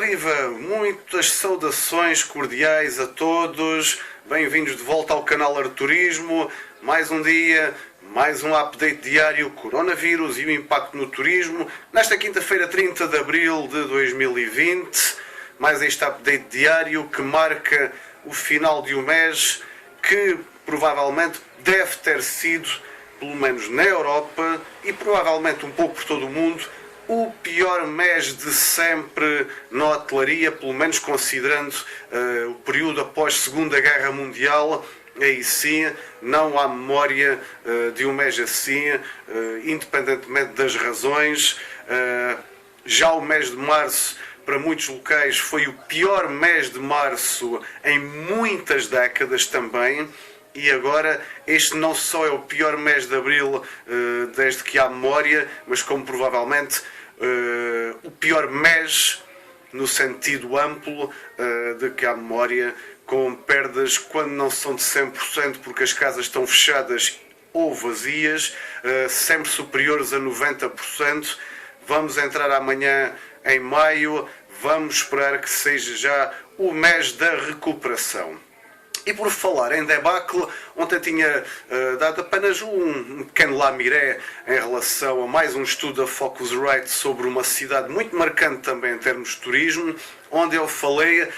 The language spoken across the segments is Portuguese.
viva! Muitas saudações cordiais a todos. Bem-vindos de volta ao canal Arturismo. Mais um dia, mais um update diário, coronavírus e o impacto no turismo. Nesta quinta-feira, 30 de abril de 2020. Mais este update diário que marca o final de um mês que provavelmente deve ter sido, pelo menos na Europa e provavelmente um pouco por todo o mundo, o pior mês de sempre na hotelaria, pelo menos considerando o período após a Segunda Guerra Mundial. Aí sim, não há memória de um mês assim, independentemente das razões. Já o mês de março, para muitos locais, foi o pior mês de março em muitas décadas também. E agora, este não só é o pior mês de abril desde que há memória, mas como provavelmente o pior mês no sentido amplo de que há memória, com perdas quando não são de 100% porque as casas estão fechadas ou vazias, sempre superiores a 90%. Vamos entrar amanhã em maio, vamos esperar que seja já o mês da recuperação. E por falar em debacle, ontem tinha dado apenas um pequeno lamiré em relação a mais um estudo da Focusrite sobre uma cidade muito marcante também em termos de turismo, onde eu falei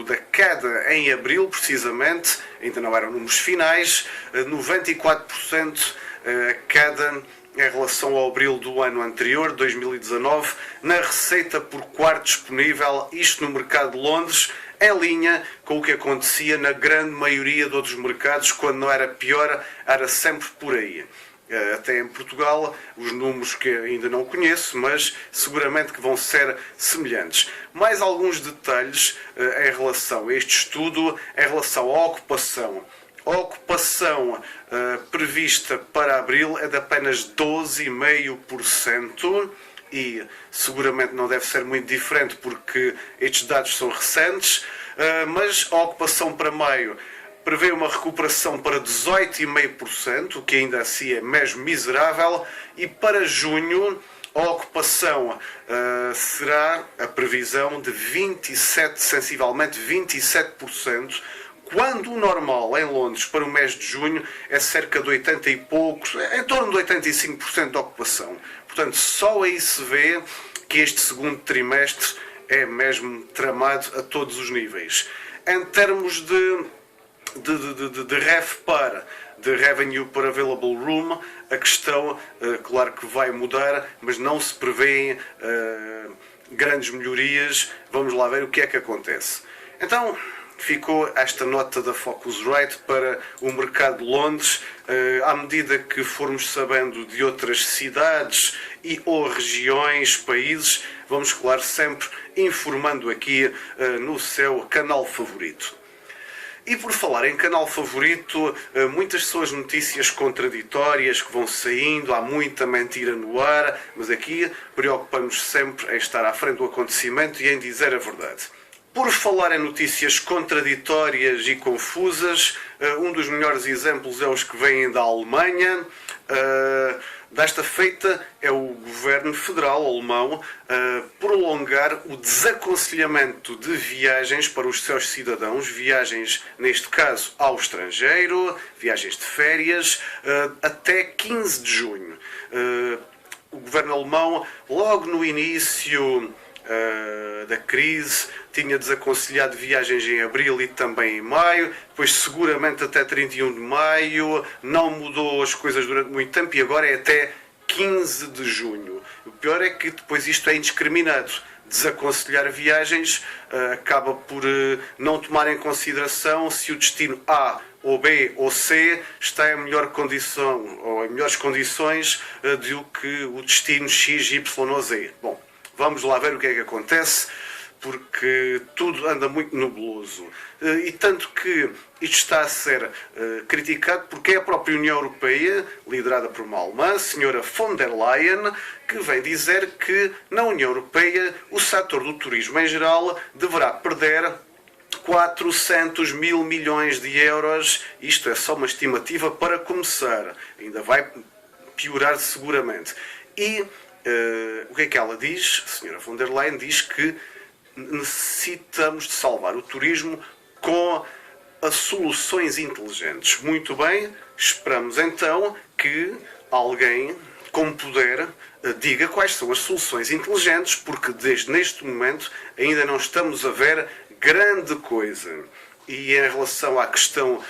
da queda em abril, precisamente, ainda não eram números finais, 94% queda em relação ao abril do ano anterior, 2019, na receita por quarto disponível, isto no mercado de Londres, em linha com o que acontecia na grande maioria de outros mercados. Quando não era pior, era sempre por aí. Até em Portugal, os números que ainda não conheço, mas seguramente que vão ser semelhantes. Mais alguns detalhes em relação a este estudo, em relação à ocupação. A ocupação prevista para abril é de apenas 12,5%. E seguramente não deve ser muito diferente porque estes dados são recentes, mas a ocupação para maio prevê uma recuperação para 18,5%, o que ainda assim é mesmo miserável, e para junho a ocupação será a previsão de 27%, sensivelmente 27%, quando o normal em Londres para o mês de junho é cerca de 80 e poucos, em torno de 85% de ocupação. Portanto, só aí se vê que este segundo trimestre é mesmo tramado a todos os níveis. Em termos de RevPAR, de Revenue per Available Room, a questão, claro que vai mudar, mas não se prevêem grandes melhorias. Vamos lá ver o que é que acontece. Então, ficou esta nota da Focusrite para o mercado de Londres. À medida que formos sabendo de outras cidades e ou regiões, países, vamos, claro, sempre informando aqui no seu canal favorito. E por falar em canal favorito, muitas são as notícias contraditórias que vão saindo, há muita mentira no ar, mas aqui preocupamos sempre em estar à frente do acontecimento e em dizer a verdade. Por falar em notícias contraditórias e confusas, um dos melhores exemplos é os que vêm da Alemanha. Desta feita é o governo federal alemão prolongar o desaconselhamento de viagens para os seus cidadãos, viagens, neste caso, ao estrangeiro, viagens de férias, até 15 de junho. O governo alemão, logo no início da crise, tinha desaconselhado viagens em abril e também em maio, depois seguramente até 31 de maio, não mudou as coisas durante muito tempo e agora é até 15 de junho. O pior é que depois isto é indiscriminado. Desaconselhar viagens acaba por não tomar em consideração se o destino A ou B ou C está em melhor condição ou em melhores condições do que o destino X, Y ou Z. Bom, vamos lá ver o que é que acontece, porque tudo anda muito nebuloso. E tanto que isto está a ser criticado porque é a própria União Europeia, liderada por uma alemã, a senhora von der Leyen, que vem dizer que na União Europeia o setor do turismo em geral deverá perder 400 mil milhões de euros. Isto é só uma estimativa para começar. Ainda vai piorar seguramente. E o que é que ela diz? A senhora von der Leyen diz que necessitamos de salvar o turismo com as soluções inteligentes. Muito bem, esperamos então que alguém com poder diga quais são as soluções inteligentes, porque desde neste momento ainda não estamos a ver grande coisa. E em relação à questão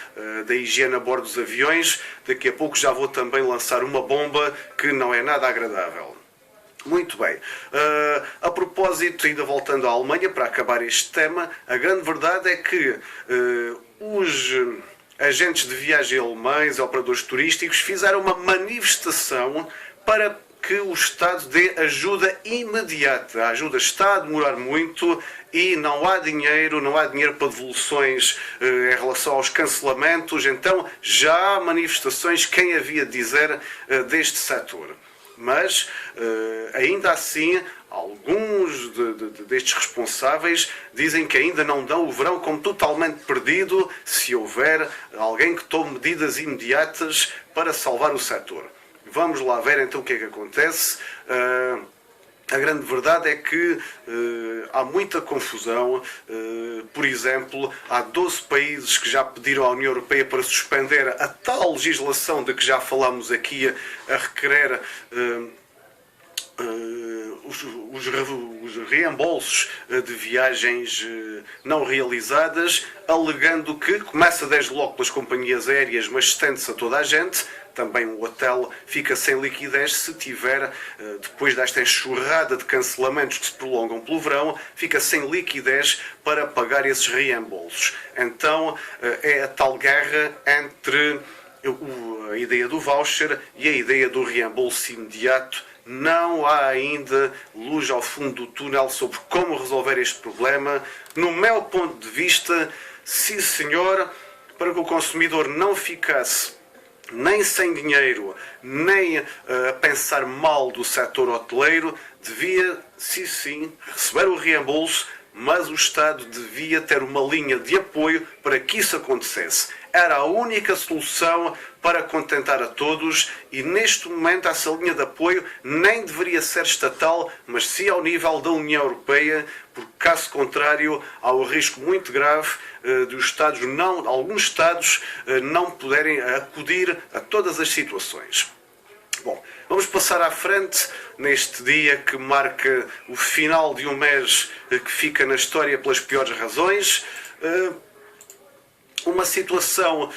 da higiene a bordo dos aviões, daqui a pouco já vou também lançar uma bomba que não é nada agradável. Muito bem. A propósito, ainda voltando à Alemanha, para acabar este tema, a grande verdade é que os agentes de viagem alemães, operadores turísticos, fizeram uma manifestação para que o Estado dê ajuda imediata. A ajuda está a demorar muito e não há dinheiro para devoluções em relação aos cancelamentos. Então já há manifestações, quem havia de dizer, deste setor. Mas, ainda assim, alguns destes responsáveis dizem que ainda não dão o verão como totalmente perdido se houver alguém que tome medidas imediatas para salvar o setor. Vamos lá ver então o que é que acontece. A grande verdade é que há muita confusão. Por exemplo, há 12 países que já pediram à União Europeia para suspender a tal legislação de que já falámos aqui, a requerer os reembolsos de viagens não realizadas, alegando que começa desde logo pelas companhias aéreas, mas estende-se a toda a gente. Também o hotel fica sem liquidez se tiver, depois desta enxurrada de cancelamentos que se prolongam pelo verão, fica sem liquidez para pagar esses reembolsos. Então é a tal guerra entre a ideia do voucher e a ideia do reembolso imediato. Não há ainda luz ao fundo do túnel sobre como resolver este problema. No meu ponto de vista, sim senhor, para que o consumidor não ficasse nem sem dinheiro, nem a pensar mal do setor hoteleiro, devia, sim, receber o reembolso, mas o Estado devia ter uma linha de apoio para que isso acontecesse. Era a única solução para contentar a todos e neste momento essa linha de apoio nem deveria ser estatal, mas sim ao nível da União Europeia, porque caso contrário há o risco muito grave de alguns Estados não poderem acudir a todas as situações. Bom, vamos passar à frente neste dia que marca o final de um mês que fica na história pelas piores razões. Uma situação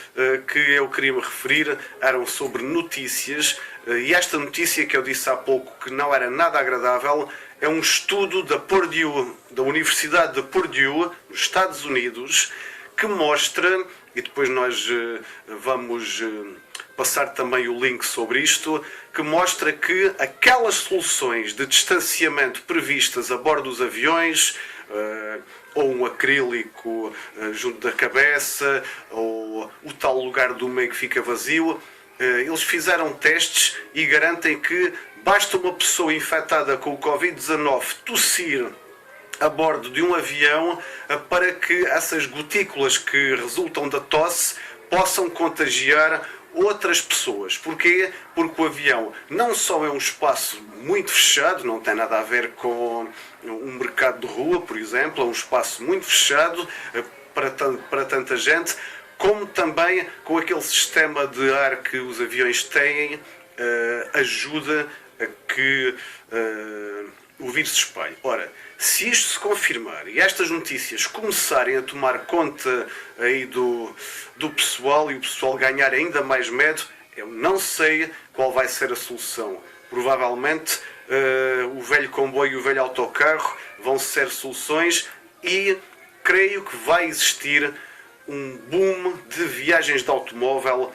que eu queria me referir eram sobre notícias, e esta notícia que eu disse há pouco que não era nada agradável é um estudo da Purdue, da Universidade de Purdue, nos Estados Unidos, que mostra, e depois nós vamos passar também o link sobre isto, que mostra que aquelas soluções de distanciamento previstas a bordo dos aviões, ou um acrílico junto da cabeça, ou o tal lugar do meio que fica vazio, eles fizeram testes e garantem que basta uma pessoa infectada com o Covid-19 tossir a bordo de um avião para que essas gotículas que resultam da tosse possam contagiar outras pessoas. Porquê? Porque o avião não só é um espaço muito fechado, não tem nada a ver com um mercado de rua, por exemplo, é um espaço muito fechado para tanta gente, como também com aquele sistema de ar que os aviões têm, ajuda a que o vírus se espalhe. Ora, se isto se confirmar e estas notícias começarem a tomar conta aí do pessoal e o pessoal ganhar ainda mais medo, eu não sei qual vai ser a solução. Provavelmente o velho comboio e o velho autocarro vão ser soluções e creio que vai existir um boom de viagens de automóvel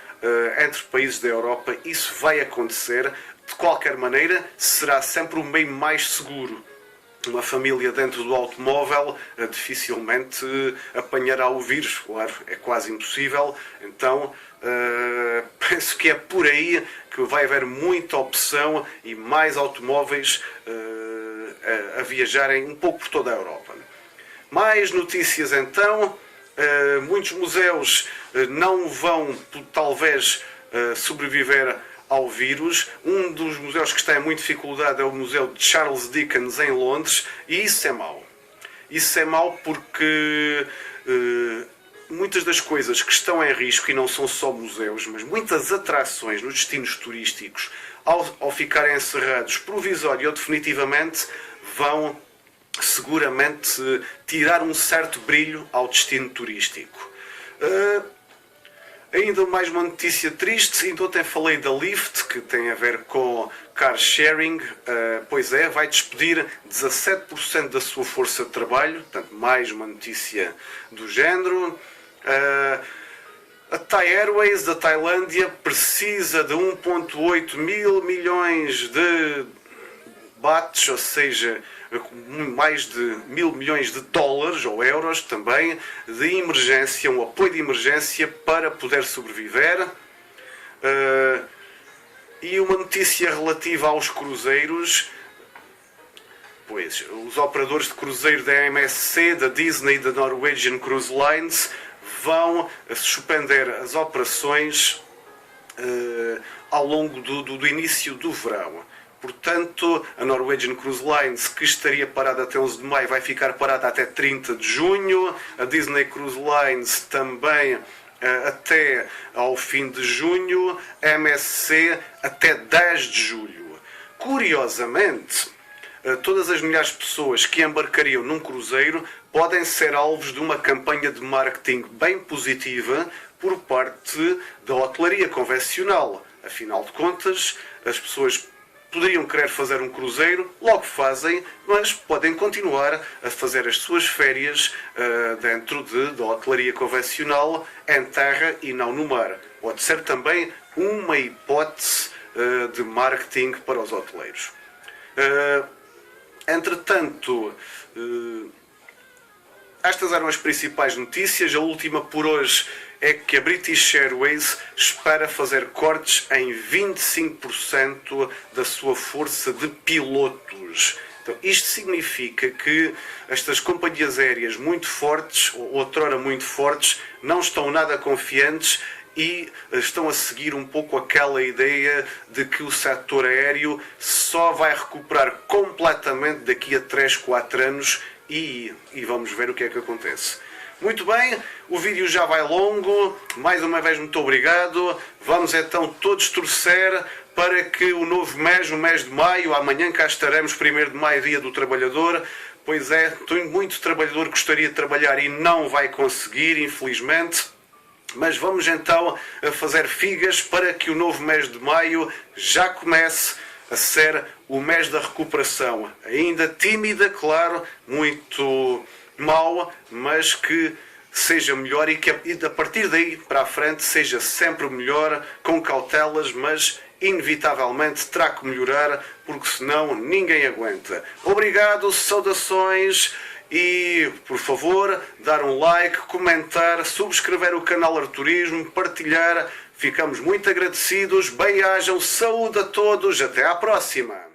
entre países da Europa. Isso vai acontecer. De qualquer maneira, será sempre o meio mais seguro. Uma família dentro do automóvel dificilmente apanhará o vírus, claro, é quase impossível. Então, penso que é por aí que vai haver muita opção e mais automóveis a viajarem um pouco por toda a Europa. Mais notícias então. Muitos museus não vão, talvez, sobreviver ao vírus. Um dos museus que está em muita dificuldade é o Museu de Charles Dickens em Londres, e isso é mau. Isso é mau porque muitas das coisas que estão em risco, e não são só museus, mas muitas atrações nos destinos turísticos, ao ficarem encerrados provisório ou definitivamente, vão seguramente tirar um certo brilho ao destino turístico. Ainda mais uma notícia triste, ainda ontem falei da Lyft, que tem a ver com car sharing. Pois é, vai despedir 17% da sua força de trabalho, portanto mais uma notícia do género. A Thai Airways da Tailândia precisa de 1,8 mil milhões de bahts, ou seja, mais de 1.000 milhões de dólares ou euros também, de emergência, um apoio de emergência para poder sobreviver. E uma notícia relativa aos cruzeiros. Pois, os operadores de cruzeiro da MSC, da Disney e da Norwegian Cruise Lines vão suspender as operações ao longo do início do verão. Portanto, a Norwegian Cruise Lines, que estaria parada até 11 de maio, vai ficar parada até 30 de junho. A Disney Cruise Lines também até ao fim de junho. A MSC até 10 de julho. Curiosamente, todas as milhares de pessoas que embarcariam num cruzeiro podem ser alvos de uma campanha de marketing bem positiva por parte da hotelaria convencional. Afinal de contas, as pessoas poderiam querer fazer um cruzeiro, logo fazem, mas podem continuar a fazer as suas férias dentro da hotelaria convencional, em terra e não no mar. Pode ser também uma hipótese de marketing para os hoteleiros. Entretanto, estas eram as principais notícias. A última por hoje é que a British Airways espera fazer cortes em 25% da sua força de pilotos. Então, isto significa que estas companhias aéreas muito fortes, ou outrora muito fortes, não estão nada confiantes e estão a seguir um pouco aquela ideia de que o setor aéreo só vai recuperar completamente daqui a 3, 4 anos e vamos ver o que é que acontece. Muito bem, o vídeo já vai longo, mais uma vez muito obrigado. Vamos então todos torcer para que o novo mês, o mês de maio, amanhã cá estaremos, 1º de maio, dia do trabalhador. Pois é, muito trabalhador gostaria de trabalhar e não vai conseguir, infelizmente. Mas vamos então a fazer figas para que o novo mês de maio já comece a ser o mês da recuperação. Ainda tímida, claro, muito mau, mas que seja melhor e que a partir daí para a frente seja sempre melhor, com cautelas, mas inevitavelmente terá que melhorar, porque senão ninguém aguenta. Obrigado, saudações e, por favor, dar um like, comentar, subscrever o canal Arturismo, partilhar. Ficamos muito agradecidos. Bem-ajam, saúde a todos, até à próxima!